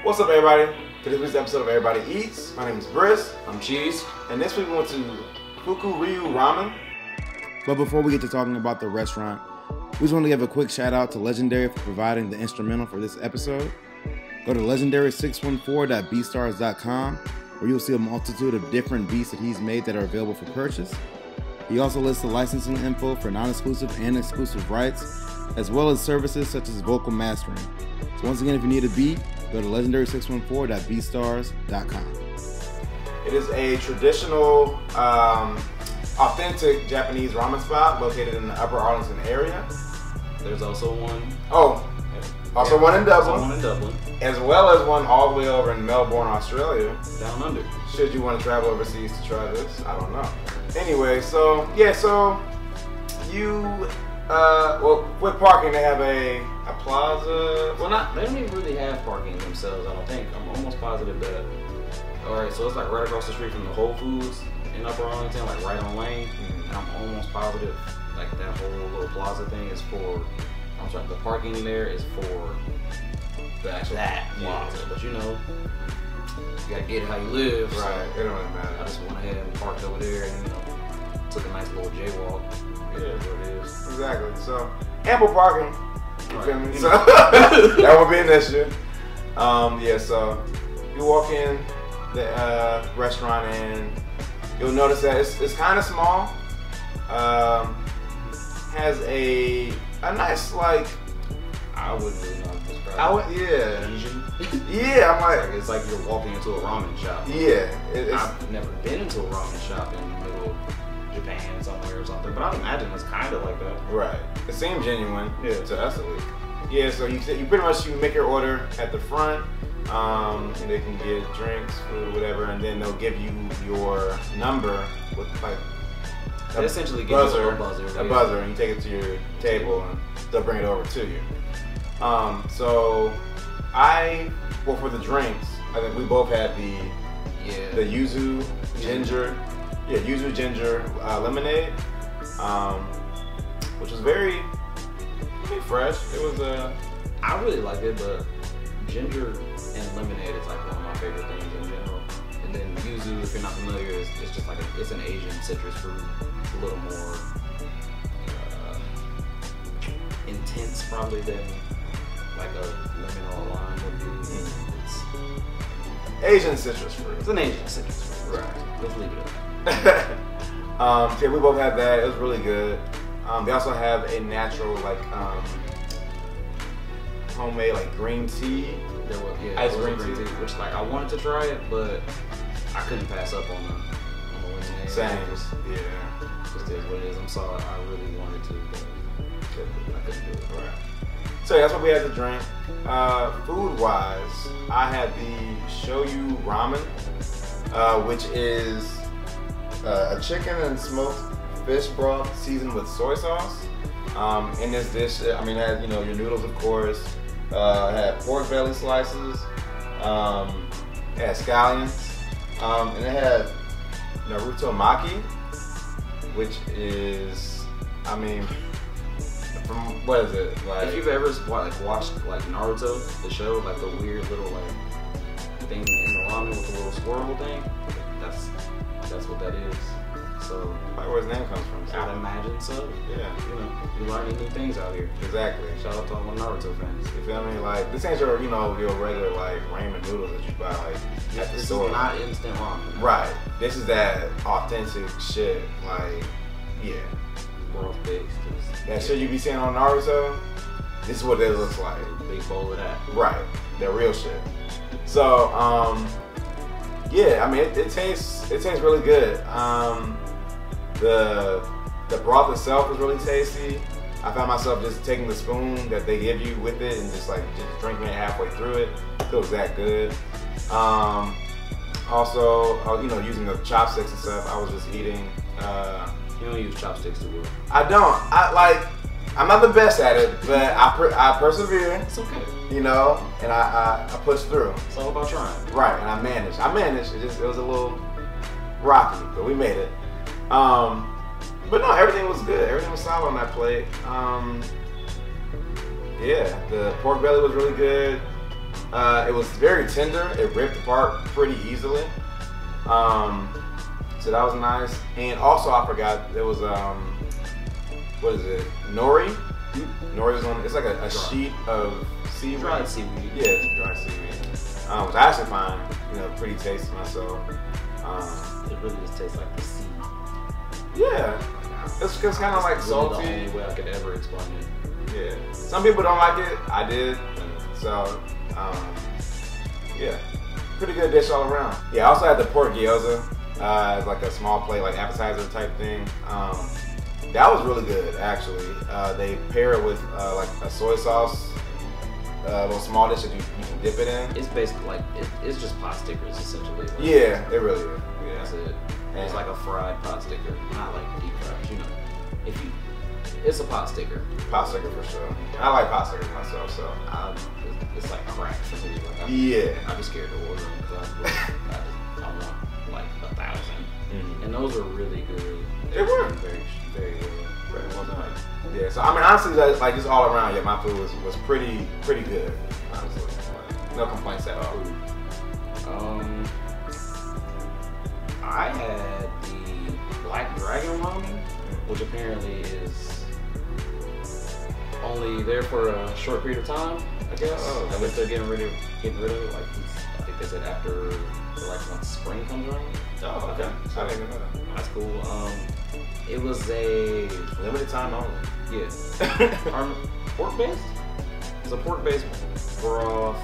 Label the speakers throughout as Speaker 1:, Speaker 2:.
Speaker 1: What's up, everybody? For this week's episode of Everybody Eats, my name is Briss.
Speaker 2: I'm Cheese.
Speaker 1: And this week we went to Fukuryu Ramen. But before we get to talking about the restaurant, we just want to give a quick shout out to Legendary for providing the instrumental for this episode. Go to legendary614.beatstars.com where you'll see a multitude of different beats that he's made that are available for purchase. He also lists the licensing info for non-exclusive and exclusive rights, as well as services such as vocal mastering. So once again, if you need a beat, go to legendary614.beatstars.com. It is a traditional, authentic Japanese ramen spot located in the Upper Arlington area.
Speaker 2: There's also one.
Speaker 1: Also one in Dublin.
Speaker 2: Also one in Dublin.
Speaker 1: As well as one all the way over in Melbourne, Australia.
Speaker 2: Down under.
Speaker 1: Should you want to travel overseas to try this? I don't know. Anyway, so you, with parking, they have a plaza.
Speaker 2: Well, they don't even really have parking themselves, I don't think. I'm almost positive that. Alright, so it's like right across the street from the Whole Foods in Upper Arlington, like right on Lane. And I'm almost positive, like that whole little plaza thing is for, the parking there is for the actual plaza. But you know, you gotta get it how you live.
Speaker 1: Right,
Speaker 2: so
Speaker 1: it don't really matter.
Speaker 2: I just went ahead and parked over there and, took a nice little jaywalk. Yeah, that's what it is.
Speaker 1: Exactly. So, ample parking. You feel me? So, that won't be an issue. So you walk in the restaurant and you'll notice that it's kind of small. Has a nice, like,
Speaker 2: I wouldn't really know how to describe it. Asian.
Speaker 1: Yeah, I'm like,
Speaker 2: it's like you're walking into a ramen shop.
Speaker 1: Yeah.
Speaker 2: I've never been into a ramen shop in the middle of Japan somewhere or something, but I imagine it's kind of like that.
Speaker 1: Right. It seemed genuine, to us at least. Yeah, so you pretty much make your order at the front, and they can get drinks, food, whatever, and then they'll give you your number with like
Speaker 2: they essentially give you a buzzer,
Speaker 1: and you take it to your table, and they'll bring it over to you. For the drinks, I think we both had the yuzu ginger, lemonade, which was very fresh. It was
Speaker 2: I really liked it, but ginger and lemonade is like one of my favorite things in general. And then yuzu, if you're not familiar, it's just like it's an Asian citrus fruit. It's a little more intense probably than like a lemon or a lime would be. It's
Speaker 1: Asian citrus fruit.
Speaker 2: It's an Asian citrus fruit.
Speaker 1: Right.
Speaker 2: Let's leave it at that.
Speaker 1: We both had that. It was really good. They also have a natural, like, homemade, like, green tea. Ice green tea.
Speaker 2: Which, like, I wanted to try it, but I couldn't pass up on the lemonade.
Speaker 1: Same.
Speaker 2: Just is what it is. I'm sorry. I really wanted to, but I couldn't do it.
Speaker 1: Right. So that's what we had to drink. Food-wise, I had the shoyu ramen, which is a chicken and smoked fish broth seasoned with soy sauce. In this dish, it had your noodles, of course. It had pork belly slices. It had scallions, and it had Naruto maki, which is, from what is it like?
Speaker 2: If you've ever watched like Naruto, the show, like the weird little thing in the ramen with the little squirrel thing, that's what that is. So,
Speaker 1: where his name comes from?
Speaker 2: I'd imagine so.
Speaker 1: Yeah.
Speaker 2: You're learning new things out here.
Speaker 1: Exactly.
Speaker 2: Shout out to all my Naruto fans.
Speaker 1: You feel me? Like, this ain't your regular like ramen noodles that you buy like at the store.
Speaker 2: This is not instant ramen.
Speaker 1: Right. This is that authentic shit. Like,
Speaker 2: broth based.
Speaker 1: That shit you be seeing on Naruto. This is what it looks like.
Speaker 2: A big bowl of that.
Speaker 1: Right. That real shit. So, it tastes really good. The broth itself was really tasty. I found myself just taking the spoon that they give you with it and just drinking it halfway through it. It feels that good. Also, using the chopsticks and stuff, I was just eating.
Speaker 2: You don't use chopsticks to do it.
Speaker 1: I don't. I'm not the best at it, but I persevere.
Speaker 2: It's okay.
Speaker 1: And I push through.
Speaker 2: It's all about trying.
Speaker 1: Right, and I managed. It was a little rocky, but we made it. But no, everything was good. Everything was solid on that plate. Yeah, the pork belly was really good. It was very tender. It ripped apart pretty easily. So that was nice. And also, I forgot there was what is it? Nori. Nori was on. It's like a sheet of seaweed.
Speaker 2: Dried seaweed.
Speaker 1: Yeah, it's dry seaweed. Which I actually find pretty tasty myself.
Speaker 2: It really just tastes like the sea.
Speaker 1: Yeah, it's kind of like
Speaker 2: Really
Speaker 1: salty.
Speaker 2: the only way I could ever explain it.
Speaker 1: Yeah, some people don't like it. I did. So yeah, pretty good dish all around. Yeah, I also had the pork gyoza. It's like a small plate, like appetizer type thing. That was really good, actually. They pair it with like a soy sauce, a little small dish that you can dip it in.
Speaker 2: It's basically like it's just pot stickers essentially. Like,
Speaker 1: Yeah, it really is. Yeah.
Speaker 2: that's it. It's like a fried pot sticker, not like deep fried. It's a pot sticker.
Speaker 1: Pot sticker for sure. I like pot stickers myself, so.
Speaker 2: It's like crack for me. Like,
Speaker 1: Yeah.
Speaker 2: I'd be scared to order them because I want like 1,000.
Speaker 1: Mm-hmm.
Speaker 2: And those are really good.
Speaker 1: They were.
Speaker 2: Very, very good.
Speaker 1: Yeah, so I mean, honestly, like just all around, yeah, my food was pretty good, honestly. No complaints at all.
Speaker 2: I had the Black Dragon Ramen, which apparently is only there for a short period of time, I guess.
Speaker 1: Oh,
Speaker 2: I guess they're getting rid of it. Like I think they said after once spring comes around.
Speaker 1: Oh, okay. I didn't even know that.
Speaker 2: That's cool. It was a
Speaker 1: Limited time only.
Speaker 2: yeah, pork based. It's a pork based broth.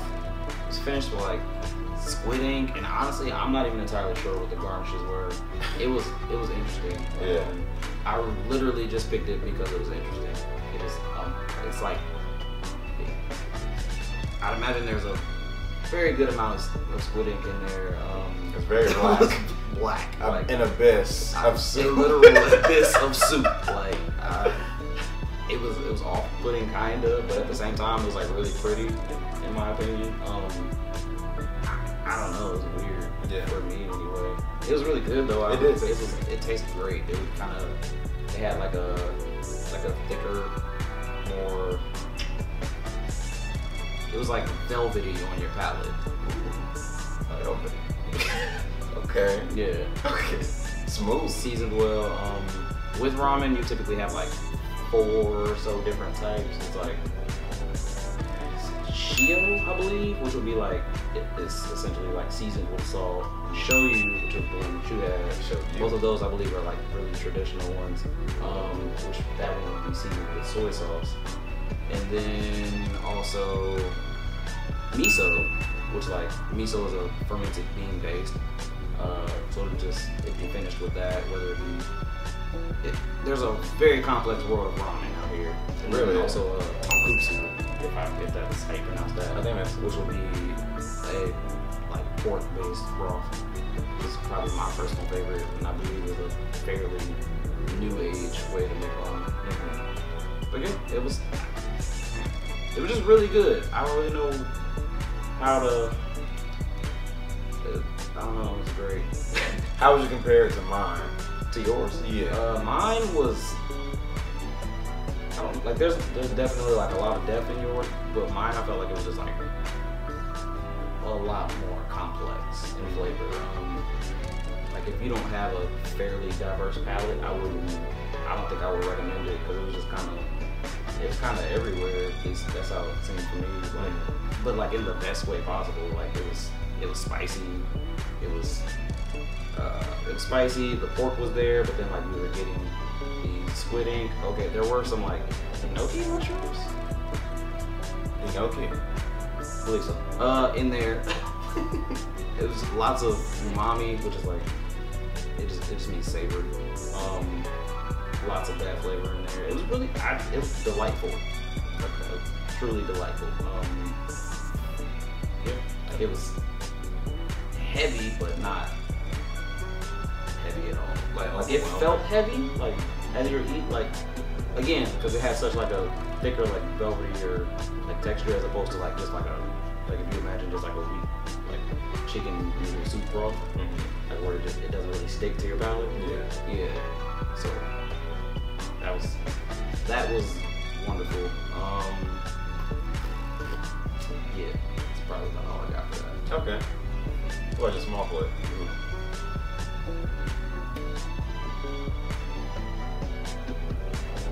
Speaker 2: It's finished with like squid ink, and honestly, I'm not even entirely sure what the garnishes were. It was interesting.
Speaker 1: Yeah.
Speaker 2: I literally just picked it because it was interesting. It is it's like I'd imagine there's a very good amount of squid ink in there.
Speaker 1: It's very black.
Speaker 2: Black.
Speaker 1: Like, an abyss of soup.
Speaker 2: A literal abyss of soup. Like it was off-putting kinda, but at the same time it was like really pretty in my opinion. I don't know, it was weird for me anyway. It was really good though. It tasted great. It was kind of it had like a thicker, more. It was like velvety on your palate.
Speaker 1: Velvety. Okay.
Speaker 2: Yeah.
Speaker 1: Okay. Smooth.
Speaker 2: Seasoned well. With ramen, you typically have like 4 or so different types. It's like shio, I believe, which would be like it's essentially like seasoned with salt. Shoyu, which is the one that you had. Both of those, I believe, are like really traditional ones. Which that one would be seasoned with soy sauce, and then also miso, which like miso is a fermented bean paste. So it'd be finished with that, whether it be there's a very complex world of ramen out here. And
Speaker 1: really?
Speaker 2: Then also tonkotsu, if that's how you pronounce that.
Speaker 1: I think that's
Speaker 2: which would be a like pork-based broth. Which is probably my personal favorite, and I believe is a fairly new age way to make ramen. Mm-hmm. But yeah, it was just really good. I don't really know how to. I don't know. It was great.
Speaker 1: How would you compare it to mine?
Speaker 2: To yours?
Speaker 1: Yeah.
Speaker 2: Mine was. I don't like. There's definitely like a lot of depth in yours, but mine I felt like it was just like a lot more complex in flavor. Like if you don't have a fairly diverse palate, I don't think I would recommend it because it was just kind of everywhere. At least that's how it seemed for me. Like, but like in the best way possible. Like it was spicy. It was spicy. The pork was there, but then like we were getting the squid ink. Okay, there were some like enoki mushrooms.
Speaker 1: Enoki?
Speaker 2: I believe so. In there, it was lots of umami, which is like it just means savory. Lots of that flavor in there. It was really, it was delightful. Okay, truly delightful. Yeah, it was heavy, but not heavy at all. Like it felt heavy, like as you're eating, like again, because it had such like a thicker, like velvety or like texture as opposed to like just like if you imagine just like a weak like chicken noodle soup broth, like where it doesn't really stick to your palate. Yeah. So that was wonderful. Yeah, probably about all I got for that.
Speaker 1: Okay. What, just small plate?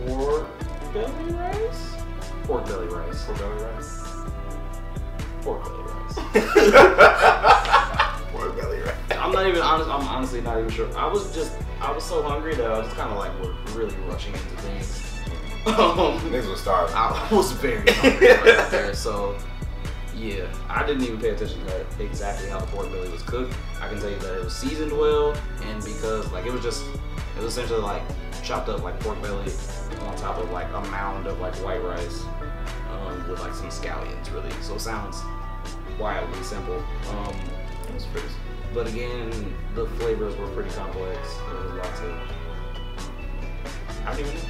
Speaker 2: Pork belly rice? Pork belly rice.
Speaker 1: Pork belly rice.
Speaker 2: Pork belly rice.
Speaker 1: Pork belly rice.
Speaker 2: I'm not even honest. I'm honestly not even sure. I was so hungry that I was just kind of like really rushing into things.
Speaker 1: Niggas was starving.
Speaker 2: I was very hungry right there. So yeah, I didn't even pay attention to exactly how the pork belly was cooked. I can tell you that it was seasoned well, and because like it was essentially like chopped up like pork belly on top of like a mound of like white rice with like some scallions, really. So it sounds wildly simple.
Speaker 1: That's pretty.
Speaker 2: But again, the flavors were pretty complex. There was lots of. I don't even know.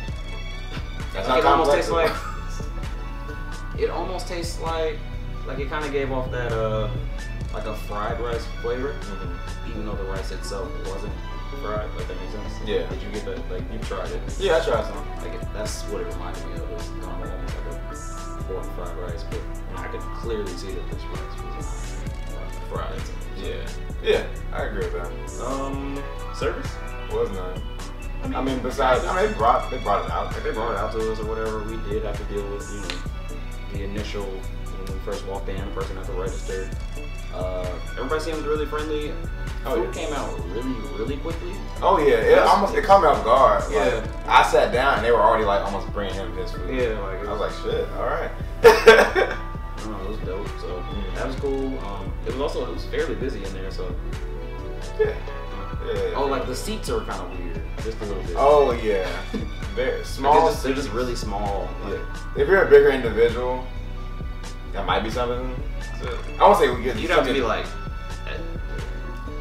Speaker 1: That's
Speaker 2: like,
Speaker 1: not complex.
Speaker 2: It almost tastes like it kind of gave off that like a fried rice flavor, even though the rice itself wasn't fried. Like that makes sense.
Speaker 1: Yeah.
Speaker 2: Did you get that? Like you tried it?
Speaker 1: Yeah, I tried some.
Speaker 2: Like that's what it reminded me of. It was almost like a pork fried rice, but I could clearly see that this rice was not fried.
Speaker 1: Yeah. Yeah, I agree with that.
Speaker 2: Service?
Speaker 1: Was none. I mean, besides, they brought it out.
Speaker 2: Like they brought it out to us or whatever. We did have to deal with, the initial when we first walked in, the person at the register. Everybody seemed really friendly. Food came out really, really quickly.
Speaker 1: Oh yeah, it caught me off guard.
Speaker 2: Yeah.
Speaker 1: Like, I sat down and they were already like almost bringing him his food.
Speaker 2: Yeah, like
Speaker 1: I was like, shit, all right.
Speaker 2: It was dope. So that was cool. It was fairly busy in there. So
Speaker 1: yeah.
Speaker 2: Oh, like the seats are kind of weird, just a little bit.
Speaker 1: Oh yeah, very small.
Speaker 2: Like they're just really small. Like,
Speaker 1: if you're a bigger individual, that might be something. I won't say we get.
Speaker 2: You'd have to be like.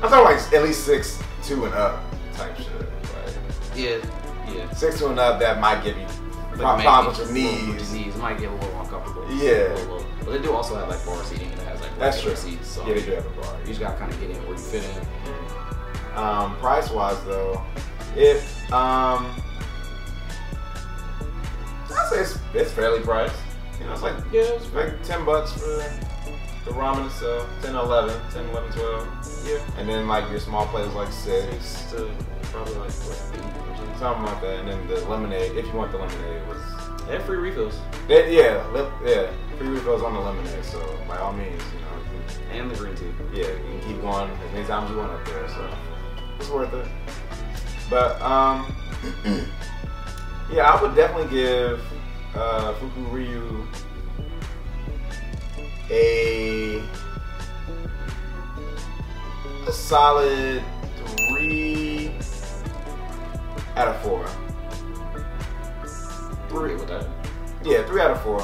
Speaker 1: I'm talking like at least 6'2" and up type shit. Like,
Speaker 2: yeah.
Speaker 1: 6'2" and up, that might give you problems with your knees.
Speaker 2: It might get a little uncomfortable.
Speaker 1: Yeah.
Speaker 2: But they do also have like bar seating and it has like
Speaker 1: that's true.
Speaker 2: seats. So
Speaker 1: yeah, they do have a bar.
Speaker 2: You just gotta kind of get in where you fit in.
Speaker 1: Price wise though, I'd say it's fairly priced. It's like it's like $10 for the ramen itself, 10, 11, 12.
Speaker 2: Yeah.
Speaker 1: And then like your small plate is like 6
Speaker 2: to probably like what, 8
Speaker 1: something like that. And then the lemonade, if you want the lemonade, was
Speaker 2: they have free refills.
Speaker 1: Yeah, free refills on the lemonade. So by all means,
Speaker 2: and the green tea.
Speaker 1: Yeah, you can keep going as many times you want up there. So it's worth it. But yeah, I would definitely give Fukuryu a solid 3 out of 4.
Speaker 2: 3 with that?
Speaker 1: Yeah, 3 out of 4.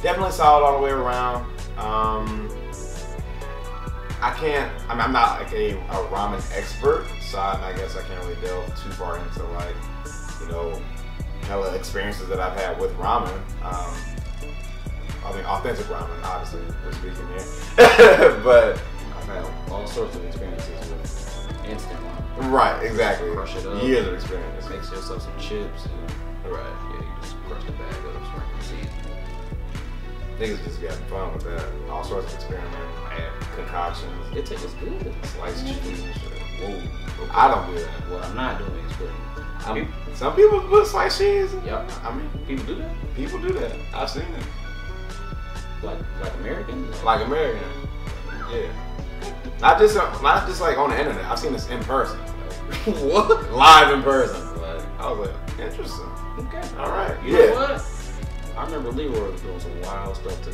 Speaker 1: Definitely solid all the way around. I'm not like a ramen expert, so I guess I can't really delve too far into like, hella experiences that I've had with ramen. I mean, authentic ramen, obviously, we're speaking here. But
Speaker 2: I've had all sorts of experiences with instant ramen.
Speaker 1: Right, exactly.
Speaker 2: Crush it up.
Speaker 1: Years of experience.
Speaker 2: Makes yourself some chips. And,
Speaker 1: right.
Speaker 2: Yeah, you just crush the bag up, sprinkle seasoning.
Speaker 1: Niggas just be having fun with that. All sorts of experiments, concoctions.
Speaker 2: It tastes good.
Speaker 1: Sliced cheese and shit.
Speaker 2: Whoa. Okay.
Speaker 1: I don't do that.
Speaker 2: What I'm not doing is putting.
Speaker 1: Some people put sliced cheese.
Speaker 2: Yep.
Speaker 1: I mean,
Speaker 2: people do that.
Speaker 1: People do that. I've seen it.
Speaker 2: Like American.
Speaker 1: Like American. Yeah. Not just like on the internet. I've seen this in person. Like,
Speaker 2: what?
Speaker 1: Live in person. Like, I was like, interesting.
Speaker 2: Okay.
Speaker 1: All right.
Speaker 2: You know what? I remember Leroy was doing some wild stuff to.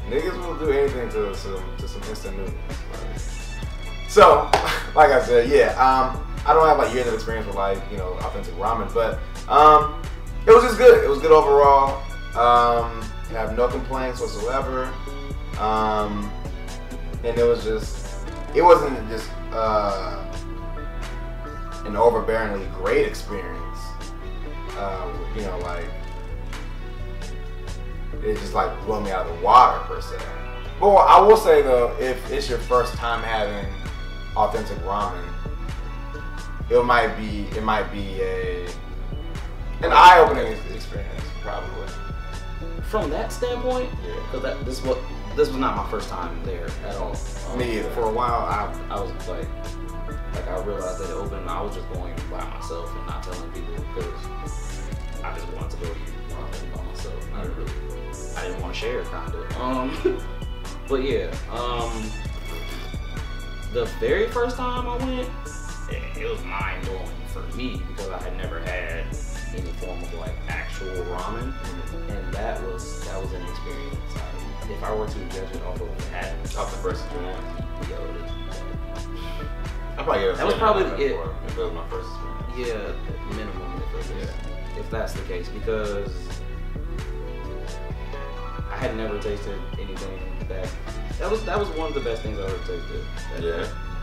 Speaker 1: Niggas will do anything to some instant noodles. Like, so, like I said, yeah. I don't have like years of experience with like authentic ramen, but it was just good. It was good overall. I have no complaints whatsoever. And it wasn't just an overbearingly great experience. Like it just like blew me out of the water per se. But I will say though, if it's your first time having authentic ramen, it might be an eye-opening experience, probably.
Speaker 2: from that standpoint, because this was not my first time there at all.
Speaker 1: Me either.
Speaker 2: For a while, I was like I realized that it opened. I was just going by myself and not telling people because I just wanted to go eat ramen by myself. I didn't want to share, kind of. But yeah, the very first time I went, it was mind blowing for me because I had never had any form of like actual ramen, and that was an experience. If I were to judge it off of
Speaker 1: off the first experience,
Speaker 2: that was probably it.
Speaker 1: If it was my first experience.
Speaker 2: Yeah, minimum if that's the case, because I had never tasted anything that was one of the best things I ever tasted.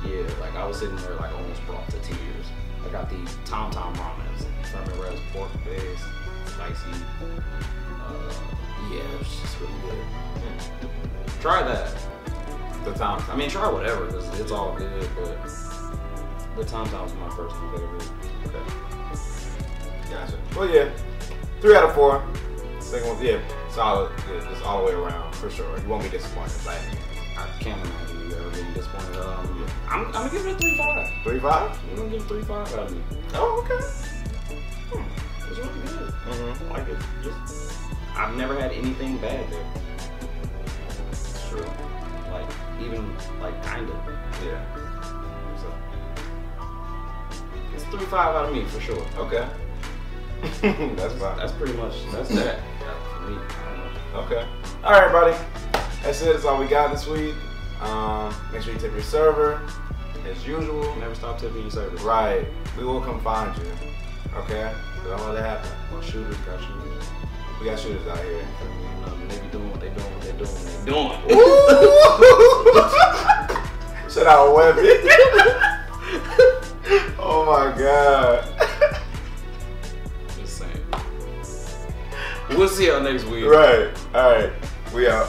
Speaker 2: Yeah, like I was sitting there like almost brought to tears. I got the Tom Tom ramen. If I remember, it was pork based, spicy. Yeah, it was just really good. Try that.
Speaker 1: The Tom Tom.
Speaker 2: I mean, try whatever, because it's all good, but the Tom Tom's my personal favorite.
Speaker 1: Okay. Gotcha. Well, yeah, 3 out of 4. Second one, yeah, solid. Yeah, just all the way around, for sure. You won't be disappointed. Like,
Speaker 2: I can't imagine you ever being disappointed. I'm gonna give it a 3.5.
Speaker 1: 3.5?
Speaker 2: I'm gonna give it 3.5 out of me.
Speaker 1: Oh, okay.
Speaker 2: It's really good. I like it. I've never had anything bad there.
Speaker 1: It's true.
Speaker 2: Like, even, like, kinda.
Speaker 1: Yeah. So.
Speaker 2: It's 3.5 out of me, for sure.
Speaker 1: Okay. That's fine.
Speaker 2: That's pretty much, that's that for me. I don't know.
Speaker 1: Okay. All right, everybody. That's it. That's all we got this week. Make sure you tip your server, as usual.
Speaker 2: Never stop tipping your service.
Speaker 1: Right. We will come find you. Okay? Don't let it happen.
Speaker 2: Well, shooters got shooters.
Speaker 1: We got shooters out here.
Speaker 2: They be doing what they doing, what they doing, what they doing.
Speaker 1: Shout out Webby. Oh my God.
Speaker 2: Just saying. We'll see y'all next week.
Speaker 1: Right. All right. We out.